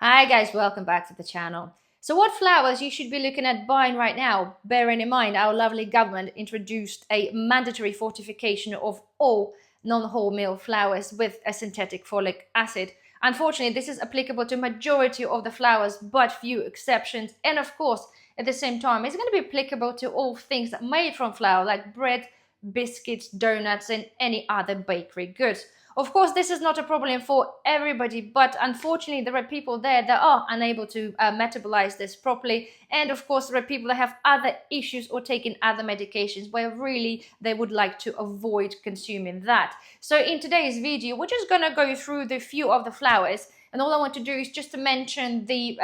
Hi guys, welcome back to the channel. So what flowers you should be looking at buying right now, bearing in mind our lovely government introduced a mandatory fortification of all non-wholemeal flowers with a synthetic folic acid. Unfortunately, this is applicable to majority of the flowers, but few exceptions. And of course, at the same time, it's going to be applicable to all things that made from flour, like bread, biscuits, donuts, and any other bakery goods. Of course, this is not a problem for everybody, but unfortunately, there are people there that are unable to metabolize this properly. And of course, there are people that have other issues or taking other medications where really they would like to avoid consuming that. So in today's video, we're just going to go through the few of the flowers. And all I want to do is just to mention the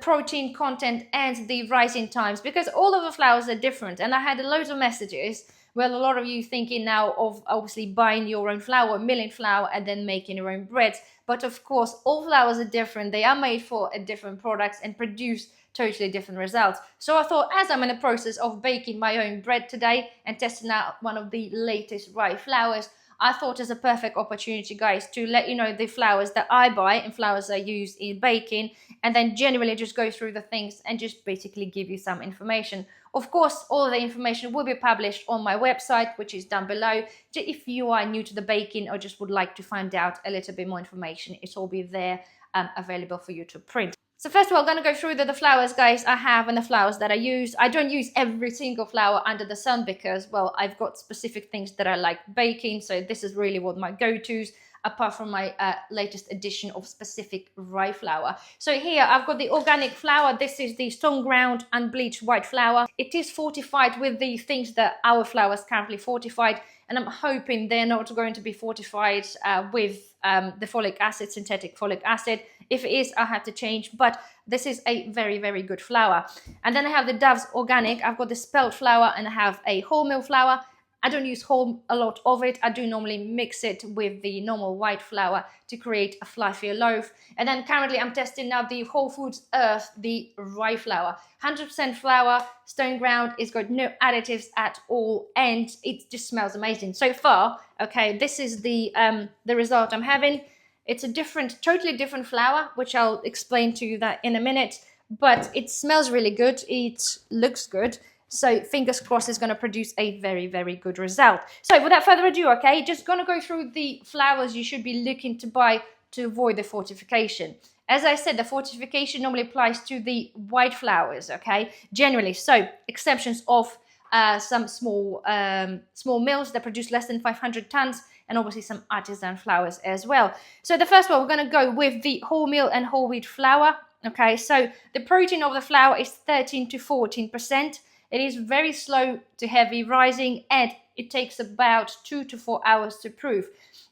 protein content and the rising times, because all of the flowers are different. And I had loads of messages. Well, a lot of you thinking now of obviously buying your own flour, milling flour, and then making your own bread. But of course, all flours are different. They are made for different products and produce totally different results. So I thought, as I'm in the process of baking my own bread today and testing out one of the latest rye flours, I thought it's a perfect opportunity, guys, to let you know the flours that I buy and flours I use in baking, and then generally just go through the things and just basically give you some information. Of course, all the information will be published on my website, which is down below. If you are new to the baking or just would like to find out a little bit more information, it's all be there available for you to print. So first of all, I'm going to go through the flours, guys, I have and the flours that I use. I don't use every single flour under the sun because, well, I've got specific things that I like baking. So this is really what my go-tos, apart from my latest edition of specific rye flour. So here I've got the organic flour. This is the stone ground unbleached white flour. It is fortified with the things that our flour is currently fortified. And I'm hoping they're not going to be fortified with the folic acid, synthetic folic acid. If it is, I'll have to change. But this is a very, very good flour. And then I have the Dove's organic. I've got the spelt flour and I have a wholemeal flour. I don't use whole a lot of it. I do normally mix it with the normal white flour to create a fluffier loaf. And then currently I'm testing now the Whole Foods Earth, the rye flour. 100% flour, stone ground. It's got no additives at all, and it just smells amazing. So far, okay, this is the result I'm having. It's a totally different flour, which I'll explain to you that in a minute. But it smells really good. It looks good. So fingers crossed it's going to produce a very, very good result. So without further ado, okay, just going to go through the flours you should be looking to buy to avoid the fortification. As I said, the fortification normally applies to the white flours, okay, generally. So exceptions of some small mills that produce less than 500 tons, and obviously some artisan flours as well. So the first one, we're going to go with the wholemeal and whole wheat flour. Okay, so the protein of the flour is 13 to 14%. It is very slow to heavy rising, and it takes about 2 to 4 hours to proof.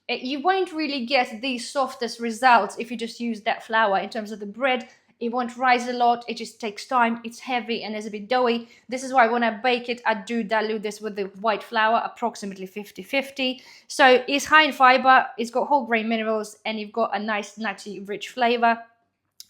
You won't really get the softest results if you just use that flour. In terms of the bread, it won't rise a lot. It just takes time. It's heavy and is a bit doughy. This is why when I bake it, I do dilute this with the white flour, approximately 50-50. So it's high in fiber, it's got whole grain minerals, and you've got a nice, nutty, rich flavor.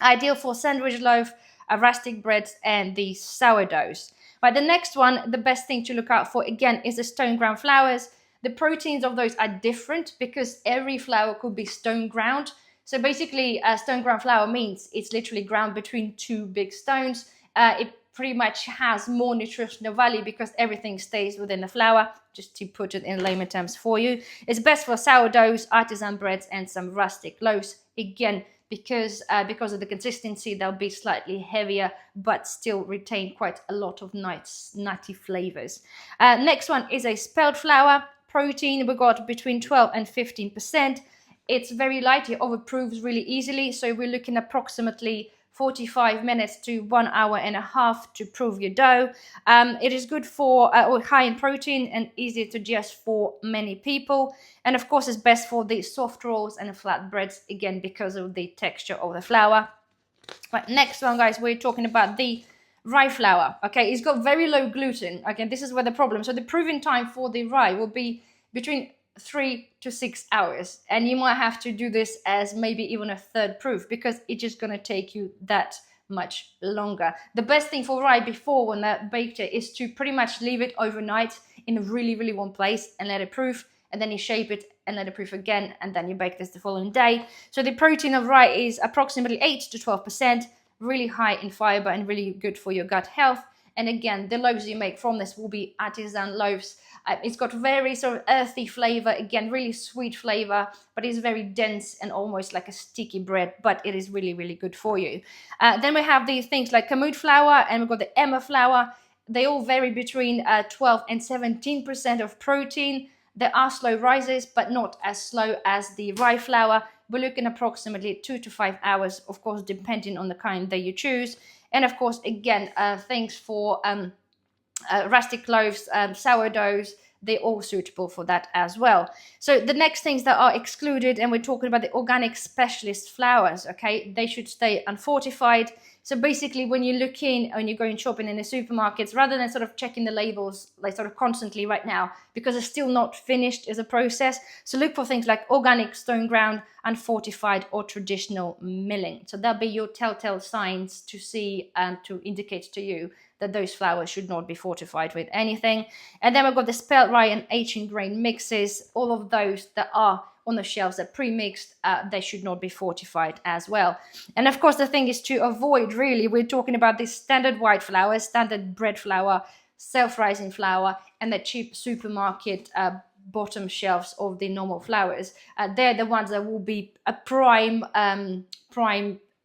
Ideal for sandwich loaf, rustic breads, and the sourdoughs. But the next one, the best thing to look out for, again, is the stone ground flours. The proteins of those are different because every flour could be stone ground. So basically, stone ground flour means it's literally ground between two big stones. It pretty much has more nutritional value because everything stays within the flour, just to put it in layman terms for you. It's best for sourdoughs, artisan breads, and some rustic loaves. Again, because of the consistency, they'll be slightly heavier, but still retain quite a lot of nice, nutty flavors. Next one is a spelt flour. Protein, we got between 12 and 15%. It's very light, it overproves really easily, so we're looking approximately 45 minutes to 1 hour and a half to prove your dough. It is good for high in protein and easy to digest for many people. And of course, it's best for the soft rolls and the flatbreads, again, because of the texture of the flour. But next one, guys, we're talking about the rye flour. Okay, it's got very low gluten. Again, this is where the problem. So the proving time for the rye will be between 3 to 6 hours, and you might have to do this as maybe even a third proof because it's just going to take you that much longer. The best thing for rye before when that baked it is to pretty much leave it overnight in a really, really warm place and let it proof. and then you shape it and let it proof again, and then you bake this the following day. So the protein of rye is approximately 8 to 12%, really high in fiber and really good for your gut health. And again, the loaves you make from this will be artisan loaves. It's got very sort of earthy flavor, again, really sweet flavor, but it's very dense and almost like a sticky bread, but it is really, really good for you. Then we have these things like kamut flour, and we've got the emmer flour. They all vary between 12 and 17% of protein. There are slow rises, but not as slow as the rye flour. We're looking approximately 2 to 5 hours, of course, depending on the kind that you choose. And of course, again, things for rustic loaves, sourdoughs, they're all suitable for that as well. So the next things that are excluded, and we're talking about the organic specialist flours, okay, they should stay unfortified. So basically, when you look in, when you're going shopping in the supermarkets, rather than sort of checking the labels like sort of constantly right now, because it's still not finished as a process, so look for things like organic, stone ground, unfortified, or traditional milling. So that'll be your telltale signs to see and to indicate to you that those flours should not be fortified with anything. And then we've got the spelt rye and ancient grain mixes. All of those that are on the shelves that pre-mixed, they should not be fortified as well. And of course, the thing is to avoid, really, we're talking about this standard white flour, standard bread flour, self-rising flour, and the cheap supermarket bottom shelves of the normal flours. They're the ones that will be a prime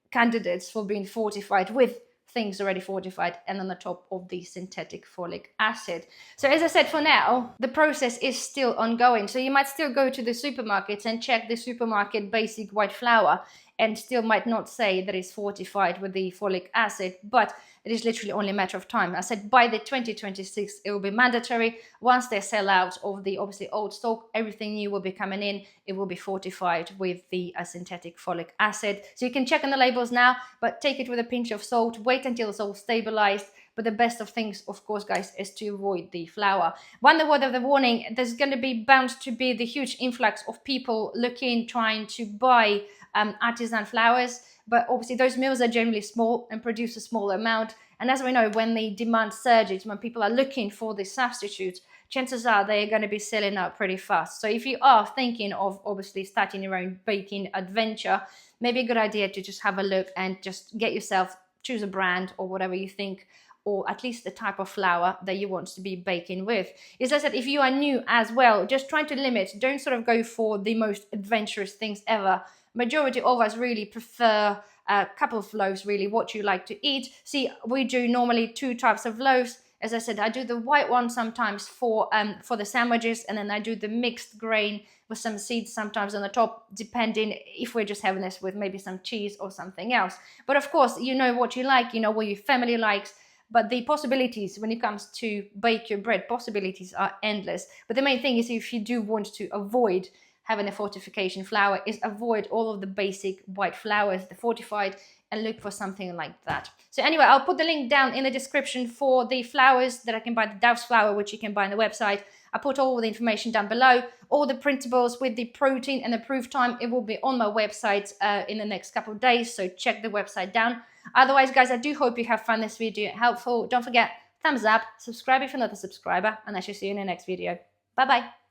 candidates for being fortified with things already fortified, and on the top of the synthetic folic acid. So as I said, for now, the process is still ongoing. So you might still go to the supermarkets and check the supermarket basic white flour, and still might not say that it's fortified with the folic acid, but it is literally only a matter of time. I said by the 2026, it will be mandatory. Once they sell out of the obviously old stock, everything new will be coming in. It will be fortified with the synthetic folic acid. So you can check on the labels now, but take it with a pinch of salt. Wait until it's all stabilized. But the best of things, of course, guys, is to avoid the flour. One word of the warning, there's going to be bound to be the huge influx of people looking, trying to buy artisan flours. But obviously those mills are generally small and produce a small amount. And as we know, when the demand surges, when people are looking for the substitutes, chances are they're going to be selling out pretty fast. So if you are thinking of obviously starting your own baking adventure, maybe a good idea to just have a look and just get yourself, choose a brand or whatever you think, or at least the type of flour that you want to be baking with. As I said, if you are new as well, just try to limit, don't sort of go for the most adventurous things ever. Majority of us really prefer a couple of loaves, really, what you like to eat. See, we do normally 2 types of loaves. As I said, I do the white one sometimes for the sandwiches, and then I do the mixed grain with some seeds sometimes on the top, depending if we're just having this with maybe some cheese or something else. But of course, you know what you like, you know what your family likes. But the possibilities when it comes to bake your bread, possibilities are endless. But the main thing is, if you do want to avoid having a fortification flour, is avoid all of the basic white flours, the fortified, and look for something like that. So anyway, I'll put the link down in the description for the flours that I can buy, the Dove's flour, which you can buy on the website. I put all the information down below, all the printables with the protein and the proof time. It will be on my website in the next couple of days, so check the website down. Otherwise, guys, I do hope you have found this video helpful. Don't forget, thumbs up, subscribe if you're not a subscriber, and I shall see you in the next video. Bye-bye.